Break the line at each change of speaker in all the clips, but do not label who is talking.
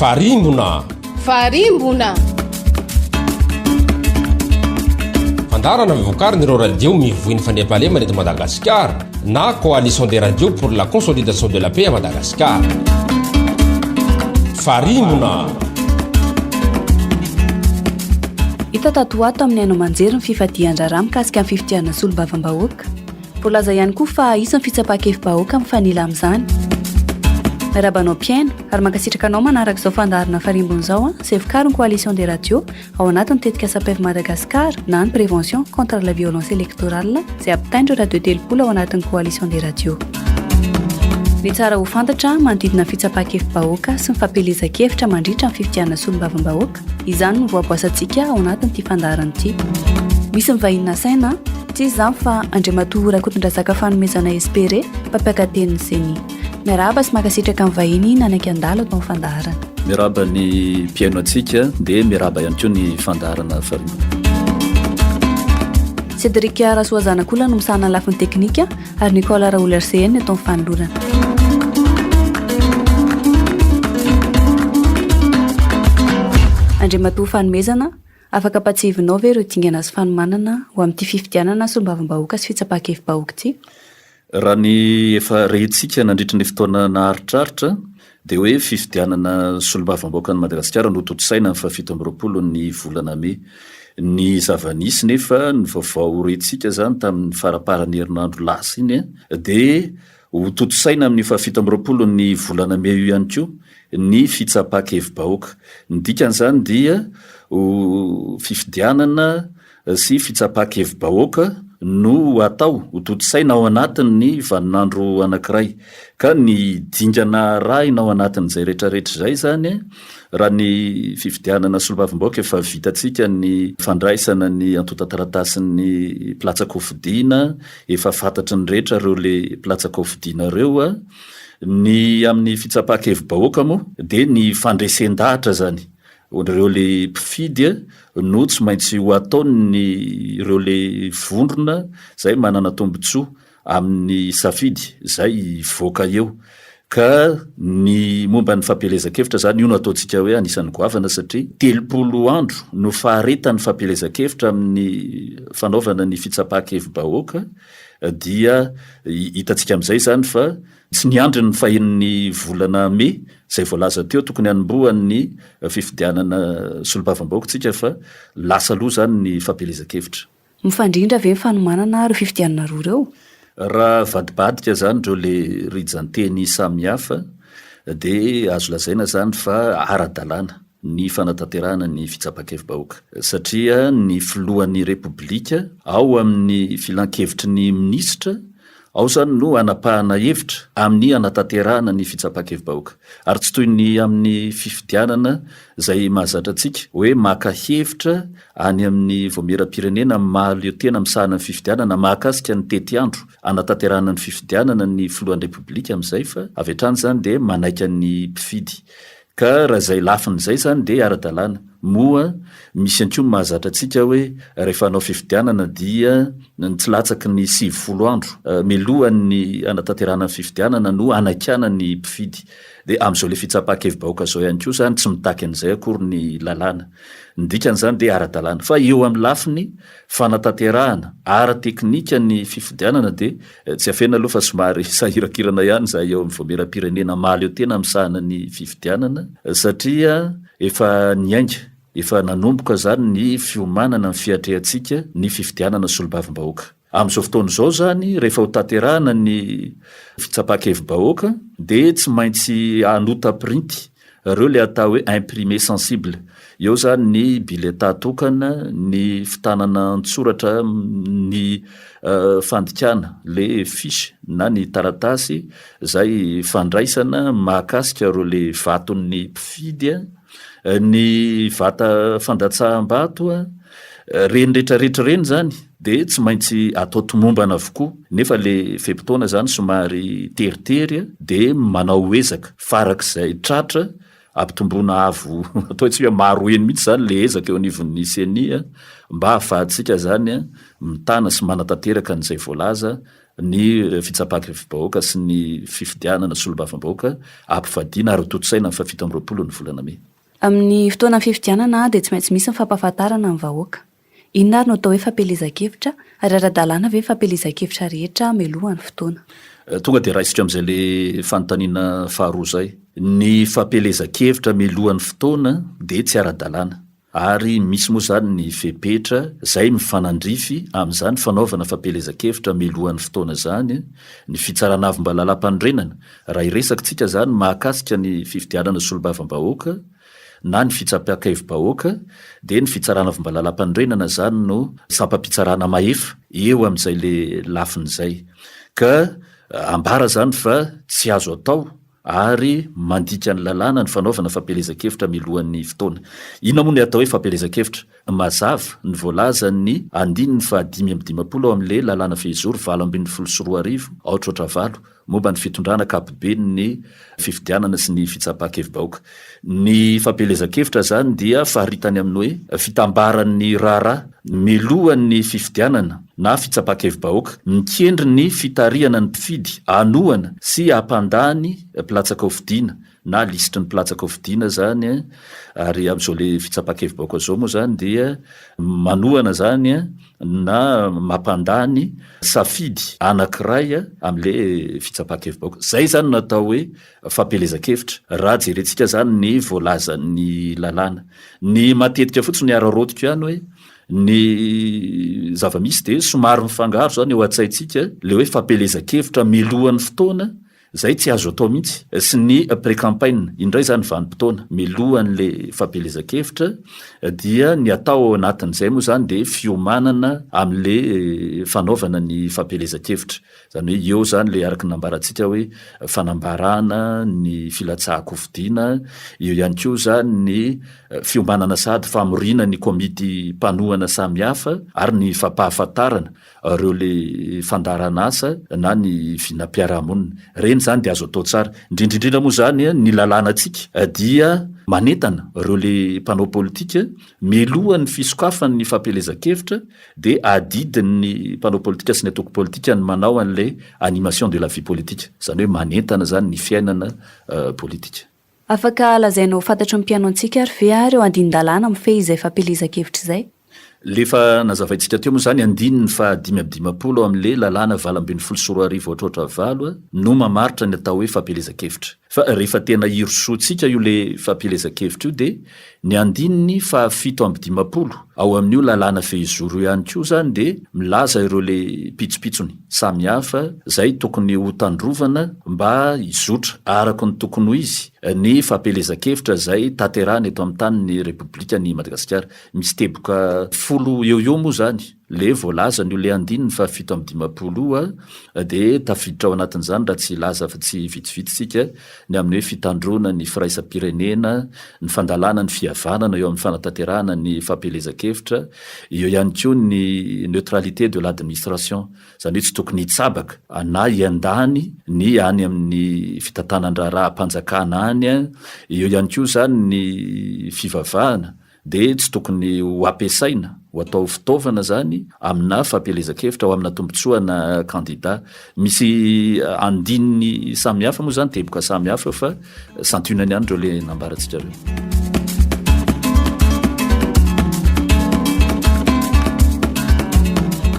Farimbona fandarana mivokarina ireo radio mivoiny fandriampahalemana eto Madagasikara na coalition des radios pour la consolidation de la paix à Madagascar. Farimbona
Ita tatoato amin'ny haino manjery ny fifadian-draharaha mikasika amin'ny fifitianana solombavambahoaka. Voalaza ihany koa fa isan'ny fitsapakevim-bahoaka mifanila amin'izany. Miarabanao mpiaino ary mankasitraka anao manaraka izao fandarana farimbona izao izay vokarin'ny coalition des radios ao anatin'ny tetika SAPEV Madagascar na ny prévention contre la violence électorale izay ampitaindra radio telopolo ao anatin'ny coalition des radios. Ny tsara ho fantatra manodidina fitsapakevim-bahoaka sy ny fampelezan-kevitra mandritra ny fifitianana solombavambahoaka, izany no voaboasantsika ao anatin'ity fandarana ity. Misy mivahina saina tsy izany fa Andriamatoa Rakotondrazaka fanomezana espéré mpampiakaten'ny seni. Miaraba sy makasitraka amin'ny vahiny nanaiky andala atao fandarana.
Miaraba ny mpiaino antsika dia miaraba ihany koa ny fandarana Farimbona.
Cédric Rasoazanak'olona no misahana ny lafiny teknika ary Nicolas Raoul RCN atao ny fanolorana. Andriamatoa fanomezana afaka ampatsivinao ve ireo dingana sy fanomanana ho amin'ity fifitianana solombavambahoaka sy fitsapakevim-bahoaka ity?
Raha ny efa rehintsika nandritra ny fotoana naharitraritra dia hoe fifidianana solombavambahoaka ny Madagasikara no toto-saina ny 7 ny volana May. Ny zava-nisy nefa ny vaovao rehintsika zany tamin'ny faraparany herinandro lasa iny dia ho toto-saina amin'ny 7 ny volana May io ihany koa ny fitsapakevim-bahoaka. Ny dikan'izany dia fifidianana sy fitsapakevim-bahoaka no atao ho toto-saina ao anatin'ny vaninandro anankiray, ka ny dingana rahina ao anatin'izay rehetrarehetra izay zany raha ny fifidianana solombavambahoaka efa vitantsika ny fandraisana ny antotan-taratasin'ny platsa-kofidiana, efa fantatry ny rehetra ireo le platsa-kofidiana ireo ny amin'ny fitsapakevim-bahoaka moa dia ny fandresen-dahatra zany ireo le mpifidy no tsy maintsy ho ataony ireo le vondrona zay manana tombotsoa amin'ny safidy zay voaka eo. Ka ny momba ny fampelezan-kevitra zany io no ataontsika hoe anisan'ny goavana satria 30 andro no faharetan'ny fampelezan-kevitra amin'ny fanaovana ny fitsapakevim-bahoaka dia hitantsika amin'izay zany fa tsy niandry ny fahen'ny volana May izay voalaza teo tokony hanombohan'ny fifidianana solombavambahoaka tsika fa lasa aloha zany ny fampelezan-kevitra.
Mifandrindra ve ny fanomanana ireo fifidianana roa ireo?
Raha vadibadika zany ireo le rijanteny samihafa dia azo lazaina zany fa ara-dalàna ny fanatanterahana ny fitsapakevim-bahoaka satria ny filohan'ny repoblika ao amin'ny filan-kevitry ny minisitra ao zany no anapahana hevitra amin'ny anatanterahana ny fitsapakevim-bahoaka, ary tsy toy ny amin'ny fifidianana zay mahazatra antsika hoe maka hevitra any amin'ny voamera-pirenena mahaleo tena misahana ny fifidianana mahakasika ny tety andro anatanterahana ny fifidianana ny filohan'ny repoblika amin'izay fa avy hatrany zany dia manaika ny mpifidy. Ka raha zay lafin'izay zany dia ara-dalàna moa misy ankoa mahazatra antsika hoe rehefa anao fifidianana dia tsy latsaky ny 90 andro melohan'ny anatanterahana ny fifidianana no anaikana ny mpifidy. Dia amin'izao le fitsapakevim-bahoaka zao ihany koa zany tsy mitaky an'izay akory ny lalàna. Ny dikan'izany dia ara-dalàna fa eo amin'ny lafiny fanatanterahana ara-teknika ny fifidianana dia tsy afena aloha fa somary sahirakirana ihany za eo amin'ny voamera-pirenena mahaleo tena misahana ny fifidianana satria efa niainga efa nanomboka zany ny fiomanana ny fiatrehantsika ny fifidianana solombavambahoaka. Amin'izao fotoana izao zany rehefa ho tanterahana ny fitsapakevim-bahoaka dia tsy maintsy anota printy ireo le atao hoe imprimé sensible. Eo zany ny bileta tokana, ny fitanana antsoratra, ny fandikana le fisy na ny taratasy zay fandraisana mahakasika ireo le vaton'ny mpifidy, ny vata fandatsaham-bato reny rehetrarehetra reny zany dia tsy maintsy atao tomombana avokoa, nefa le fepotona zany somary teritery dia manao ezaka farak'izay tratra ampitomboana avo atao tsy hoe maro eny mihitsy zany le ezaka eo anivon'ny senia mba hahafahantsika zany mitana sy manatanteraka n'izay voalaza ny fitsapakevim-bahoaka sy ny fifidianana solombavam-bahoaka ampivadiana ary totosaina ny fafito amby roapolo ny volana May.
Amin'ny fotoana ny fifidianana dia tsy maintsy misy ny fampahafantarana ny vahoaka. Inona ary no atao hoe fampelezan-kevitra ary ara-dalàna ve fampelezan-kevitra rehetra mialohan'ny fotoana?
Tonga dia raisitra amin'izay le fanontaniana faharoa zay. Ny fampelezan-kevitra mialohan'ny fotoana dia tsy ara-dalàna. Ary misy moa zany ny fepetra zay mifanandrify amin'izany fanaovana fampelezan-kevitra mialohan'ny fotoana zany, ny fitsarana avim-balalampanorenana. Raha iresakitsika zany mahakasika ny fifidianana solombavam-bahoaka na ny fitsapakevim-bahoaka dia ny fitsarana avim-balalampanorenana zany no sampam-pitsarana mahefa eo amin'izay le lafin'izay. Ka ambara zany fa tsy azo atao ary mandika ny lalàna ny fanaovana fampelezan-kevitra mialohan'ny fotoana. Inona moa ny atao hoe fampelezan-kevitra? Mazava ny voalaza ny 5/5 ao amin'le lalàna fehizoro 7/24 aotratra valo momba ny fitondrana kapobe ny fifidianana sy ny fitsapakevim-bahoaka. Ny fampelezan-kevitra zany dia faharitany amin'ny hoe fitambaran'ny raharaha milohan'ny fifidianana na fitsapakevim-bahoaka, mikendry ny fitarihana ny mpifidy, anohana sy ampandany pilatsaka hofidiana na lisitry ny pilatsaka hofidiana zany. Ary amin'izao le fitsapakevim-bahoaka zao moa zany dia manohana zany na mampandany safidy anankiray amin'le fitsapakevim-bahoaka. Zay zany natao hoe fampelezan-kevitra raha jerentsika zany ny voalazan'ny lalàna. Ny matetika fotsiny ararotika ihany hoe ny zava-misy dia somary mifangaro zany eo an-tsaintsika le hoe fampelezan-kevitra mialohan'ny fotoana, zay tsy azo atao mihitsy, sy ny pré-campagne indray zany vanim-potoana milohan'le fampelezan-kevitra dia ny atao anatin'izay moa zany dia fiomanana amin'le fanaovana ny fampelezan-kevitra. Zany hoe eo zany le araky nambarantsika hoe fanambarana ny filatsahako hofidiana, eo ihany koa zany ny fiomanana sady famorina ny komity mpanohana samihafa ary ny fampahafantarana reo le fandarana asa na ny vinam-piarahamonina. Reny zany dia azo atao tsara. Indrindrindrindra moa zany ny lalàna antsika dia manentana reo le mpanao politika mialohan'ny fisokafan'ny fampelezan-kevitra dia adidin'ny mpanao politika sy ny atoko politika ny manao an'le animation de la vie politique, zany hoe manentana zany ny fiainana politika.
Afaka lazainao fantatro ny mpiano antsika ary ve ary eo andinin-dalàna mifehy izay fampelezan-kevitra izay?
Lefa nazavaintsika teo moa zany 5/5 ao amin'le lalàna 7/24 ohatrotra valo no mamaritra ny atao hoe fampelezan-kevitra. Fa rehefa tena irosoantsika io le fampelezan-kevitra io dia ny 5/5 ao amin'io lalàna fehizoro ihany koa zany dia milaza ireo le pitsopitsony samihafa zay tokony ho tandrovana mba izotra araka ny tokony ho izy ny fampelezan-kevitra zay tanterahana eto amin'ny tanin'ny Repoblika ny Madagasikara. Misy teboka 10 eo moa zany le voalaza ny le 5/5 dia tafiditra ao anatin'izany raha tsy laza fa tsy vitsivitsitsika ny amin'ny hoe fitandrona ny firaisam-pirenena, ny fandalàna ny fihavanana eo amin'ny fanatanterahana ny fampelezan-kevitra, eo ihany koa ny neutralité de l'administration, zany hoe tsy tokony hitsabaka na iandany ny any amin'ny fitantanan-draharaha ampanjakana any, eo ihany koa zany ny fivavahana dia tsy tokony ho ampiasaina ho atao fitaovana zany amina fampelezan-kevitra ao amina tombontsoana kandida. Misy andininy samihafa moa zany, teboka samihafa fa santionany ihany reo le nambarantsika reo.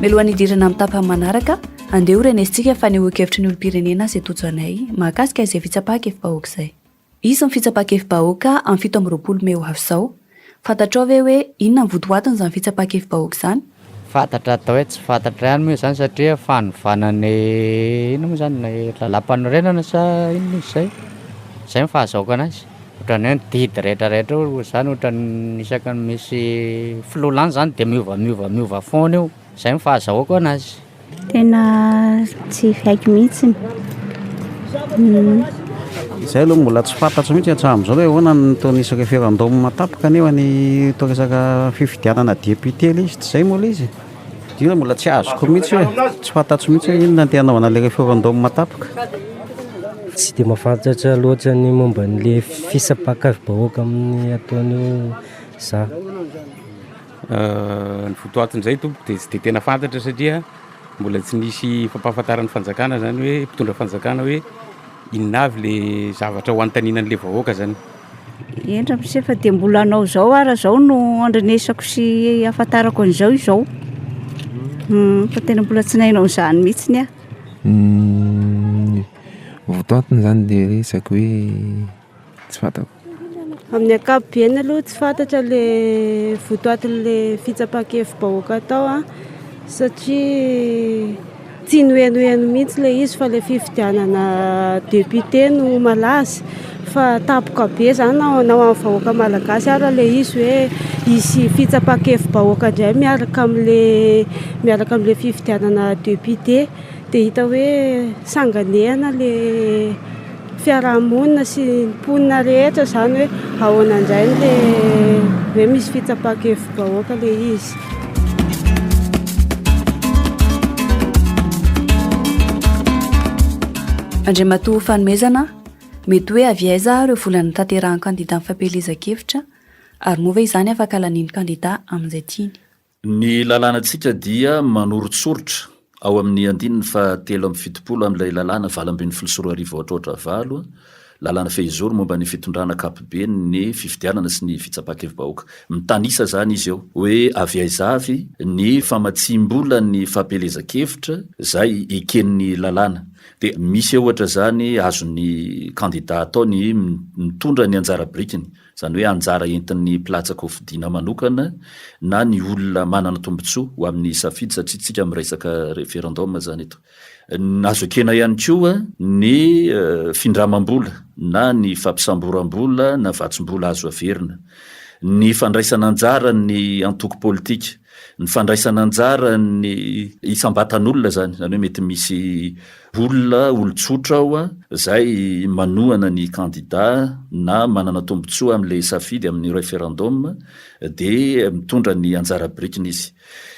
Mialohan'ny idirana amin'ny tapany manaraka, andeha ho renesitsika fanehoan-kevitry ny olom-pirenena izay tojoanay mahakasika izay fitsapakevim-bahoaka izay. Izy ny fitsapakevim-bahoaka amin'ny 7/20 May ho avy izao. Fantatrao ve hoe inona ny votoatiny izany fitsapakevim-bahoaka izany?
Fantatra atao hoe tsy fantatra ihany moa izany satria fanovanany ino moa izany lalam-panorenana sa inona izay. Izay fahazahoako anazy. Ohatrany hoe didy rehetrarehetra izany ohatrany isaka misy filolana zany dia miova foana io. Izay fahazahoako anazy.
Tena tsy haiko mihitsy.
Izay aloha mbola tsy fantatro mihitsy hatramin'izao hoe ahoana ny tonisaka referendum matapaka nefa ny toresaka fifidianana député izy tsy izay moa ilay izy. Dina mbola tsy azoko mihitsy hoe tsy fantatro mihitsy hoe inona ny hanaovana ilay referendum matapaka.
Tsy dia mahafantatra loatra ny momba n'ilay fisapakevim-bahoaka amin'ny ataon'io za.
Ny votoatin'izay tompo dia tsy dia tena fantatra satria mbola tsy nisy fampahafantaran'ny fanjakana zany hoe mpitondra fanjakana hoe inona avy le zavatra ho antaninan'le vahoaka zany.
Endra misefa dia mbola anao zao ara zao no andrenesako sy afantarako an'izao izao. Fa tena mbola tsy nainao izany mihitsiny a.
Votoantony zany dia resaka hoe tsy fantako.
Amin'ny ankapobeny aloha tsy fantatra le votoatin'le fitsapakevim-bahoaka atao a, satria tsy noenoeno mihitsy le izy fa le fifidianana député no malaza, fa tapoka be zany nao amin'ny vahoaka malagasy ara le izy hoe isy fitsapakevim-bahoaka indray miaraka amin'le fifidianana député, dia hita hoe sanganehana le fiarahamonina sy mponina rehetra zany hoe ahoana indray le hoe misy fitsapakevim-bahoaka le izy.
Andriamatoa fanomezana, mety hoe avy aiza ireo volana tanterahan'ny kandida amin'ny fampelezan-kevitra ary moa ve izany afaka laniany kandida amin'izay tiany?
Ny lalànantsika dia manorontsorotra ao amin'ny 17 amin'ilay lalàna 7 lalàna fehizoro momba ny fitondrana kapobeny ny fifidianana sy ny fitsapakevim-bahoaka. Mitanisa zany izy eo hoe avy aiza avy ny famatsim-bola ny fampelezan-kevitra zay eken'ny lalàna. Dia misy ohatra zany azon'ny kandida atao ny mitondra ny anjara birikiny, zany hoe anjara entin'ny mpilatsaka hofidiana manokana na ny olona manana tombotsoa ho amin'ny safidy, satria tsika miresaka referendum zany eto. Azo ekena ihany koa ny findramam-bola na ny fampisamboram-bola na vatsom-bola azo averina, ny fandraisana anjara ny antoko politika, ny fandraisana anjara ny isam-batan'olona zany hoe mety misy olon-tsotra ao zay manohana ny kandida na manana tombotsoa amin'le safidy amin'ny referendum dia mitondra ny anjara birikiny izy.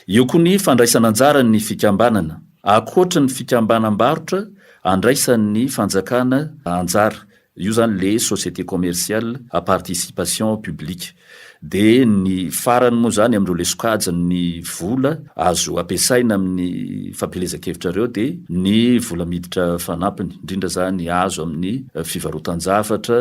Eo koa ny fandraisana anjara ny fikambanana, akoatra ny fikambanam-barotra andraisan'ny fanjakana anjara, io zany le société commerciale à participation publique. Dia ny farany moa zany amin'ireo le sokajany vola azo ampiasaina amin'ny fampelezan-kevitra ireo dia ny vola miditra fanampiny, indrindra zany azo amin'ny fivarotan-javatra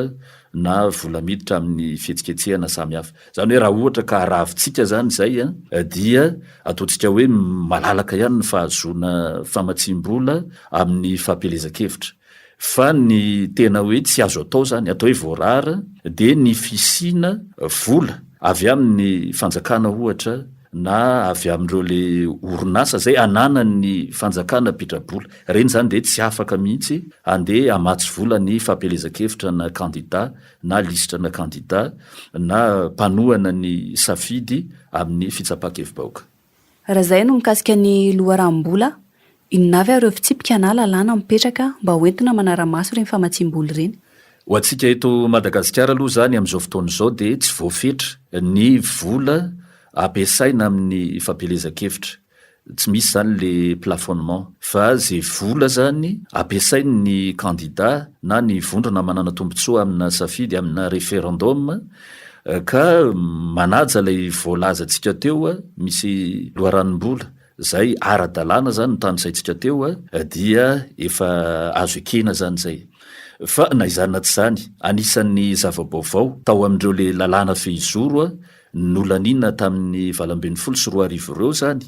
na vola miditra amin'ny fihetsiketsehana samihafa. Zany hoe raha ohatra ka ravintsika zany zay dia ataontsika hoe malalaka ihany ny fahazoana famatsim-bola amin'ny fampelezan-kevitra. Fa ny tena hoe tsy azo atao zany, atao hoe voarara, dia ny fisina vola avy amin'ny fanjakana ohatra na avy amin'ireo le orinasa zay ananany fanjakana pitrabola, reny zany dia tsy afaka mihitsy andeha amatsy vola ny fampelezan-kevitra na kandida na lisitra na kandida na mpanohana ny safidy amin'ny fitsapakevim-bahoaka.
Raha zay no mikasika ny loharam-bola, inona avy ireo fitsipika na lalàna mipetraka mba hoentina manara-maso ireny famatsim-bola ireny?
Ho antsika eto Madagasikara aloha zany amin'izao fotoana izao dia tsy voafetra ny vola ampiasaina amin'ny fampelezan-kevitra. Tsy misy zany le plafonnement, fa zay vola zany ampiasainy ny kandida na ny vondrona manana tombotsoa amina safidy amina referendum ka manaja lay voalazantsika teo misy loharanom-bola zay ara-dalàna zany notanysaintsika teo dia efa azo ekena zany zay. Fa na izany na tsy zany, anisan'ny zava-baovao tao amin'ireo le lalàna fehizoro nolanina tamin'ny 2024 ireo zany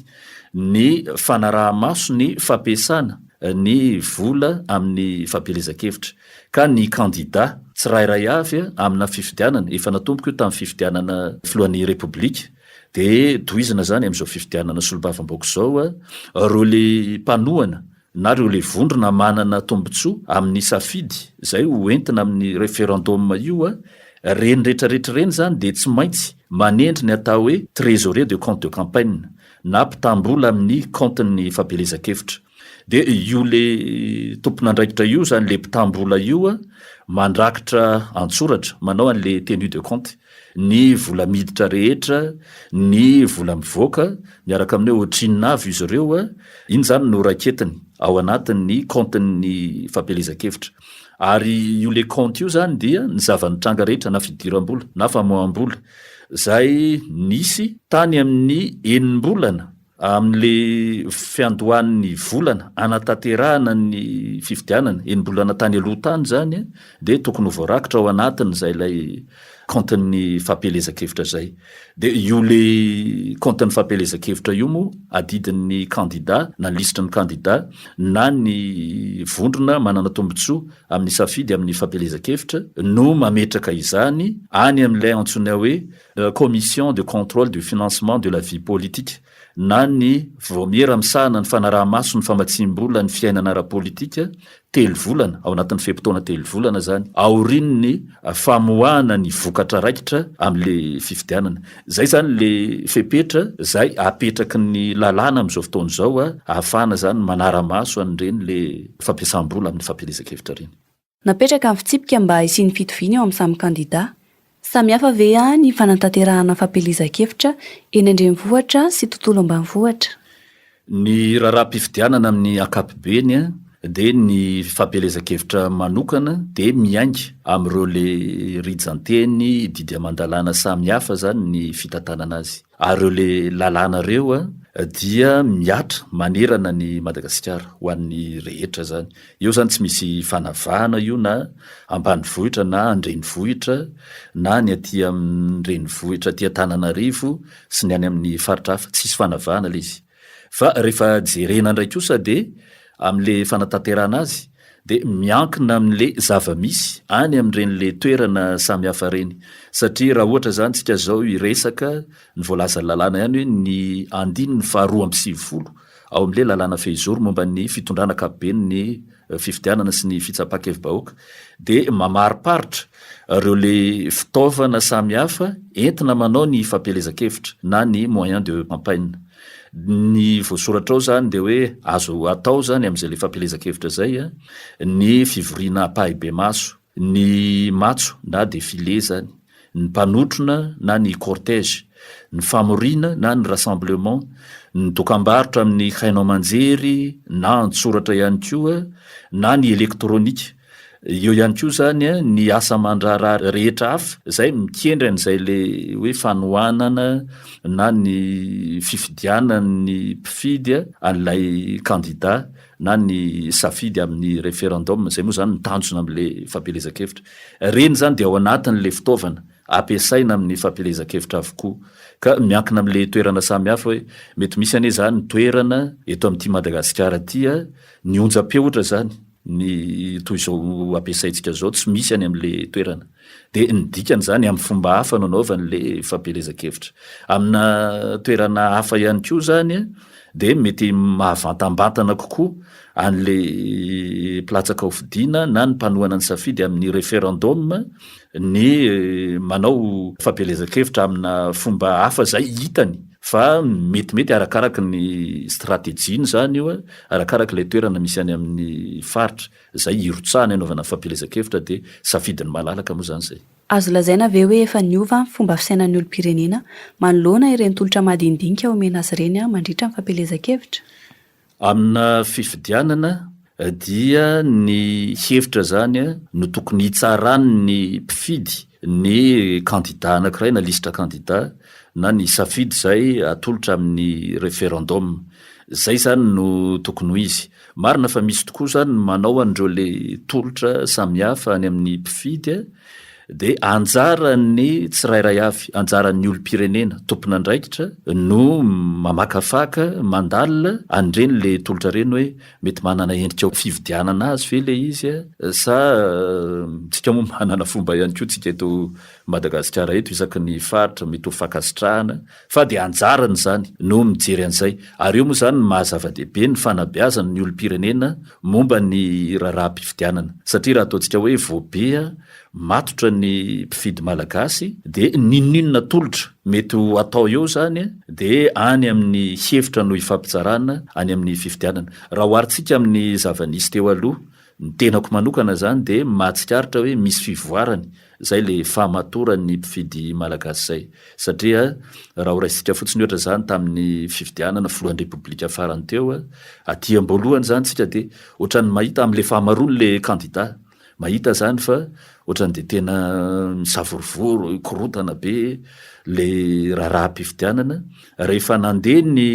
ny fanaraha-maso ny fampiasana ny vola amin'ny fampelezan-kevitra, ka ny kandida tsirairay avy amina fifidianana efa natomboka io tamin'ny fifidianana filohan'ny repoblika dia tohizina zany amin'izao fifidianana solombavambaoko zao reo le mpanohana na reo le vondrona manana tombotsoa amin'ny safidy zay hoentina amin'ny referendum io reny rehetrarehetra reny zany dia tsy maintsy manendry ny atao hoe trésorier de compte de campagne na mpitam-bola amin'ny compte-ny fampelezan-kevitra. Dia io le tompon'andraikitra io zany le mpitam-bola io mandrakitra antsoratra manao an'le tenue de compte ny vola miditra rehetra, ny vola mivoaka miaraka amin'ny ohatrinina avy izy ireo iny zany no raketiny ao anatin'ny compte-ny fampelezan-kevitra. Ary io le compte io zany dia ny zavanitranga rehetra na fidiram-bola na famoaham-bola zay nisy tany amin'ny enim-bolana amin'le fiandohan'ny volana anatanterahana ny fifidianana enimbolana tany aloha tany zany dia tokony ho voarakitra ao anatiny zay ilay compten'ny fampelezan-kevitra zay. Dia io le compten'ny fampelezan-kevitra io moa adidin'ny candidat na lisitry ny candidat na ny vondrona manana tombotsoa amin'ny safidy amin'ny fampelezan-kevitra no mametraka izany any amin'ilay antsoina hoe commission de contrôle du financement de la vie politique na ny vomiera misahana ny fanaraha-maso ny famatsiam-bola ny fiainana ara-politika telo volana ao anatin'ny fepotona telo volana zany aorininy famoahana ny vokatra raikitra amin'le fifidianana. Zay zany le fepetra zay apetraky ny lalàna amin'izao fotoana izao ahafahana zany manara-maso an'ireny le fampiasam-bola amin'ny fampelezan-kevitra reny.
Napetraka amin'ny fitsipika mba isiany fitoviana eo amin'ny samy kandida. Samy hafa ve ny fanantanterahana fampelezan-kevitra eny andrenivohitra sy tontolo ambanivohitra?
Ny raharaha-pifidianana amin'ny ankapobeny dia ny fampelezan-kevitra manokana dia miainga amin'ireo le rijanteny didy amandalàna samy hafa zany ny fitantanana azy. Ary ireo le lalàna ireo dia miatra manerana ny Madagasikara ho an'ny rehetra zany. Eo zany tsy misy fanavahana io na ambanivohitra na andrenivohitra na ny aty amin'renivohitra aty Antananarivo sy ny any amin'ny faritra hafa, tsisy fanavahana le izy. Fa rehefa jerena indray kosa dia amin'le fanatanterahana azy dia miankina amin'le zava-misy any amin'iren'le toerana samy hafa reny. Satria raha ohatra zany tsika zao iresaka ny voalazan'ny lalàna ihany hoe ny andiny ny 220 ao amin'le lalàna fehizoro momba ny fitondrana ankapobeny ny fifidianana sy ny fitsapakevim-bahoaka dia mamariparitra ireo le fitaovana samy hafa entina manao ny fampelezan-kevitra na ny moyen de campagne. Ny voasoratra ao zany dia hoe azo atao zany amin'izay le fampelezan-kevitra zay ny fivoriana pahibe maso, ny matso na défilé zany, ny mpanotrona na ny cortège, ny famorina na ny rassemblement, ny dokam-barotra amin'ny hainao manjery na antsoratra ihany koa na ny elektrônika. Eo ihany koa zany ny asa mandrarary rehetra hafa zay mikendry an'izay le hoe fanohanana na ny fifidianana ny mpifidy an'ilay candidat na ny safidy amin'ny référendum. Zay moa zany mitanjona amin'le fampelezan-kevitra. Reny zany dia ao anatin'le fitaovana ampiasaina amin'ny fampelezan-kevitra avokoa. Ka miankina amin'le toerana samy hafa hoe mety misy ane zany toerana eto amin'ity Madagasikara ty ny onjam-peo ohatra zany ny toy izao ampiasaintsika zao tsy misy any amin'le toerana. Dia ny dikany zany amin'ny fomba hafa nanaovan'le fampelezan-kevitra. Amina toerana hafa ihany koa zany dia mety mahavantambantana kokoa an'le platsaka hofidiana na ny mpanohana ny safidy amin'ny référendum ny manao fampelezan-kevitra amina fomba hafa zay hitany. Fa metimety arakaraky ny stratégieny zany io arakaraky le toerana misy any amin'ny faritra zay irotsahany anaovana fampelezan-kevitra dia safidiny malalaka moa zany zay.
Azo lazaina ve hoe efa niova fomba fisainan'ny olom-pirenena manoloana ireny tolotra madinidinika omena azy ireny mandritra ny fampelezan-kevitra?
Amina fifidianana dia ny hevitra zany no tokony hitsarany ny mpifidy ny candidat anankiray na lisitra candidat na ny safidy zay atolotra amin'ny référendum. Zay zany no tokony ho izy. Marina fa misy tokoa zany manao an'ireo le tolotra samy hafa any amin'ny mpifidy dia anjarany tsirairay avy, anjaran'ny olom-pirenena tompona andraikitra no mamakafaka mandalina an'ireny le tolotra reny hoe mety manana endrika fividianana azy ve le izy sa tsika moa manana fomba ihany koa tsika eto Madagasikara eto isaky ny faritra mety ho fankasitrahana fa dia anjarany zany no mijery an'izay. Ary eo moa zany mahazava-dehibe ny fanabeazany ny olom-pirenena momba ny raharaha-pifidianana satria raha ataontsika hoe voabe matotra ny mpifidy malagasy dia ninonina tolotra mety ho atao eo zany dia any amin'ny hevitra no hifampitsarana any amin'ny fifidianana. Raha oharitsika amin'ny zava-nisy teo aloha ny tenako manokana zany dia mahatsikaritra hoe misy fivoarany zay le fahamatorany mpifidy malagasy zay. Satria raha horaisika fotsiny ohatra zany tamin'ny fifidianana filohan'ny repoblika farany teo aty am-boalohany zany tsika dia ohatran'ny mahita amin'le fahamarony le candidat mahita zany fa ohatrany de tena misavorovoro korotana be le raharaha-pifidianana rehefa nandeha ny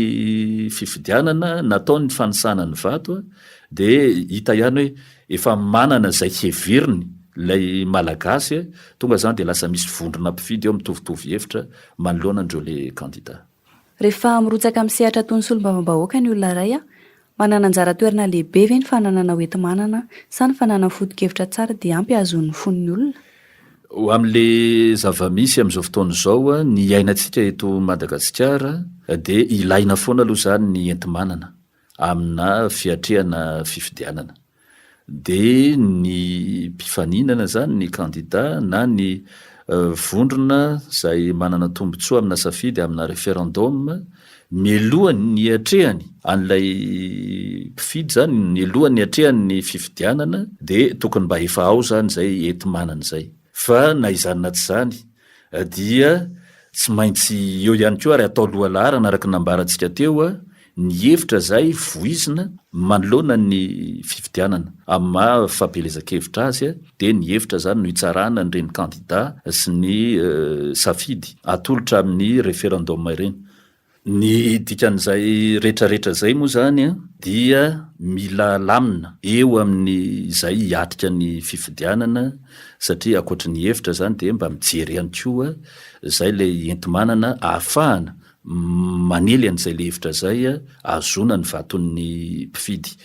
fifidianana natao ny fanisana ny vato de hita ihany hoe efa manana zay heveriny lay malagasy tonga zany de lasa misy vondrona mpifidy eo mitovitovy hevitra manoloana andreo le kandida.
Rehefa mirotsaka misehatra tony solombavam-bahoaka ny olona ray manana anjara toerana lehibe ve ny fananana hoenti-manana sa ny fananana foto-kevitra tsara de ampy azon'ny fon'ny olona?
Am'le zava-misy am'izao fotoana zao ny ainatsika eto Madagasikara de ilaina foana aloha zany ny enti-manana amina fiatrehana fifidianana. De ny mpifaninana zany ny kandida na ny vondrona zay manana tombotsoa amina safidy amina referendum mialohan'ny ny atrehany an'ilay mpifidy zany mialohan'ny ny atrehany ny fifidianana de tokony mba efa ao zany zay enti-manana zay. Fa na izany tsy zany dia tsy maintsy eo ihany koa ary atao lohalarana araka nambarantsika teo ny hevitra zay voizina manoloana ny fifidianana amin'ny fampelezan-kevitra azy de ny hevitra zany no hitsarana ny reny kandida sy ny safidy atolotra amin'ny referendum ireny. Ny dikan'izay rehetrarehetra zay moa zany dia mila lamina eo amin'ny zay hiatrika ny fifidianana satria akoatra ny hevitra zany de mba mijery ihany koa zay le enti-manana ahafahana manely an'izay le hevitra zay azona ny vaton'ny mpifidy.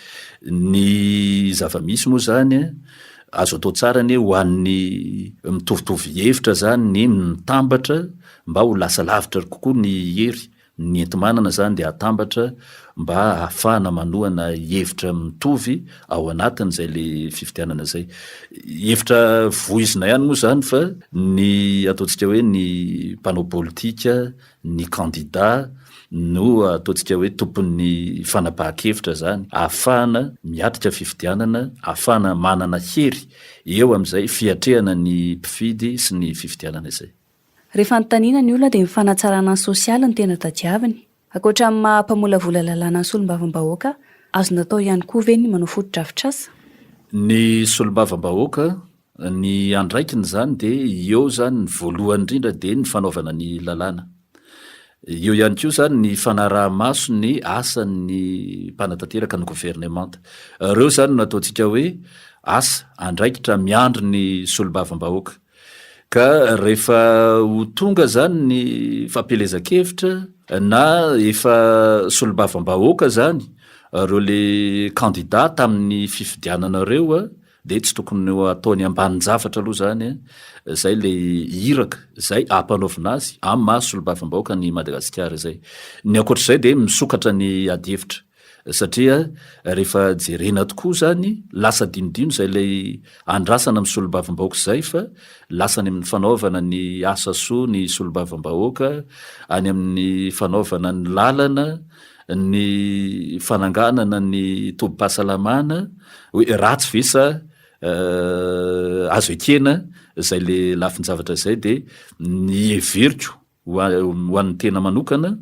Ny zava-misy moa zany azo atao tsara ny ho an'ny mitovitovy hevitra zany ny mitambatra mba ho lasa lavitra kokoa ny hery. Ny enti-manana zany de atambatra mba ahafahana manohana hevitra mitovy ao anatin'izay le fifidianana zay. Hevitra voizina ihany moa zany fa ny ataontsika hoe ny mpanao politika, ny kandida no ataontsika hoe tompon'ny fanapahan-kevitra zany ahafahana miatrika fifidianana, ahafahana manana hery eo am'izay fiatrehana ny mpifidy sy ny fifidianana izay.
Rehefa notaniana ny olona de mifanatsarana ny sosialy ny tena tadiaviny. Akoatra amin'ny mampamolavula lalàna ny solombavam-bahoaka, azo natao ihany koa ve ny manao foto-drafitrasa?
Ny solombavam-bahoaka ny andraikiny zany de eo zany ny voalohany indrindra de ny fanaovana ny lalàna. Eo ihany koa zany ny fanaraha-maso ny asan'ny mpanatanteraka ny gouvernemanta. Reo zany no ataontsika hoe asa andraikitra miandro ny solombavam-bahoaka. Ka rehefa ho tonga zany ny fampelezan-kevitra na efa solombavam-bahoaka zany reo le kandida tamin'ny fifidianana reo de tsy tokony ataony ambanin-javatra aloha zany zay le iraka zay ampanaovina azy amin'ny maha solombavam-bahoaka ny Madagasikara zay. Ny akoatr'izay de misokatra ny adi-hevitra satria rehefa jerena tokoa zany lasa dinodino zay lay andrasana amin'ny solombavam-bahoaka zay fa lasany amin'ny fanaovana ny asa soa ny solombavam-bahoaka, any amin'ny fanaovana ny lalana, ny fananganana ny tobim-pahasalamana hoe ratsy vesa azo ekena zay le lafin-javatra zay de ny everiko ho an'ny tena manokana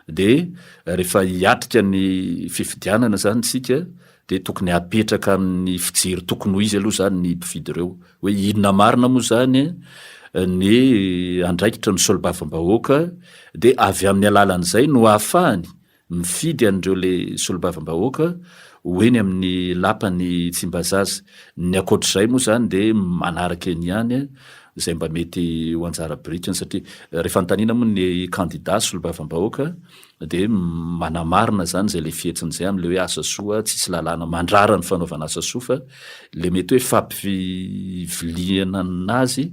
de rehefa hiatrika ny fifidianana zany tsika de tokony apetraka amin'ny fijery tokony ho izy aloha zany ny mpifidy reo hoe inona marina moa zany ny andraikitra ny solombavam-bahoaka de avy amin'ny alalan'izay no ahafahany mifidy an'ireo le solombavam-bahoaka hoeny amin'ny lapany tsimbazaza. Ny akoatr'izay moa zany de manaraka eny ihany zay mba mety ho anjara biritrany satria rehefa notaniana moa ny kandida solombavam-bahoaka de manamarina zany zay le fihetsin'izay am'le hoe asa soa tsisy lalàna mandrara ny fanaovana asa soa fa le mety hoe fampiviliana anazy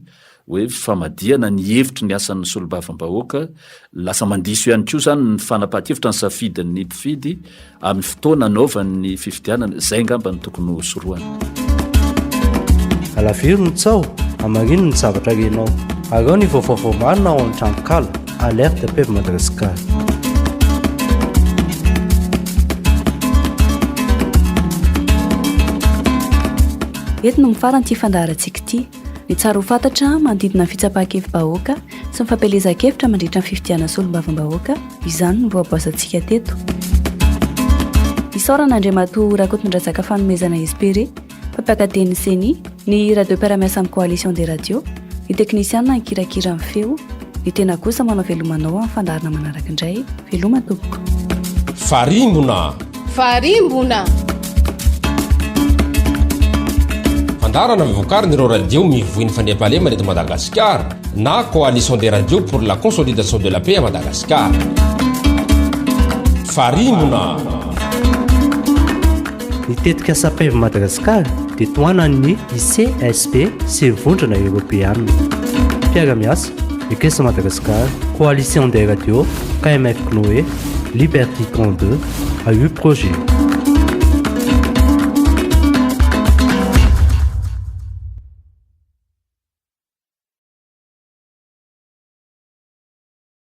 hoe famadiana ny hevitry ny asan'ny solombavam-bahoaka lasa mandiso ihany koa zany ny fanapahan-kevitra ny safidin'ny mpifidy amin'ny fotoana anaovan'ny fifidianana zay ngamba ny tokony ho soroana.
Alaviro ny tsao amagnino ny zavatra genao agao ny vaovao marina ao amin'ny tranokala alerte PEV Madagasikara.
Eto no mifarany ty fandaharantsika ity. Ny tsara ho fantatra manodidina ny fitsapahan-kevim-bahoaka sy ny fampelezan-kevitra mandritra ny fifidianana solombavam-bahoaka, izany no voaboasantsika teto. Isaorana Andriamatoa Rakotomandrasaka fanomezana espere, mpampiaka teny seny ny radio mpiaramiasa amin'ny coalition des radio, ny teknisianina nikirakira amin'ny feo, ny tena kosa manao velomanao amin'ny fandarina manaraka indray. Veloma tompoko.
Farimbona
fandarana mivokarina ireo radio mivoiny fandriam-pahalemana eto Madagasikara na coalition des radios pour la consolidation de la paix à Madagascar. Farimbona.
Ny tetika asa PEV Madagasikara dia toanan'ny ICSP sy vondrona européenne. Mpiara-miasa Ekesa Madagascar, coalition des radios, KMF Cnoé, Liberty 32, AU Projet.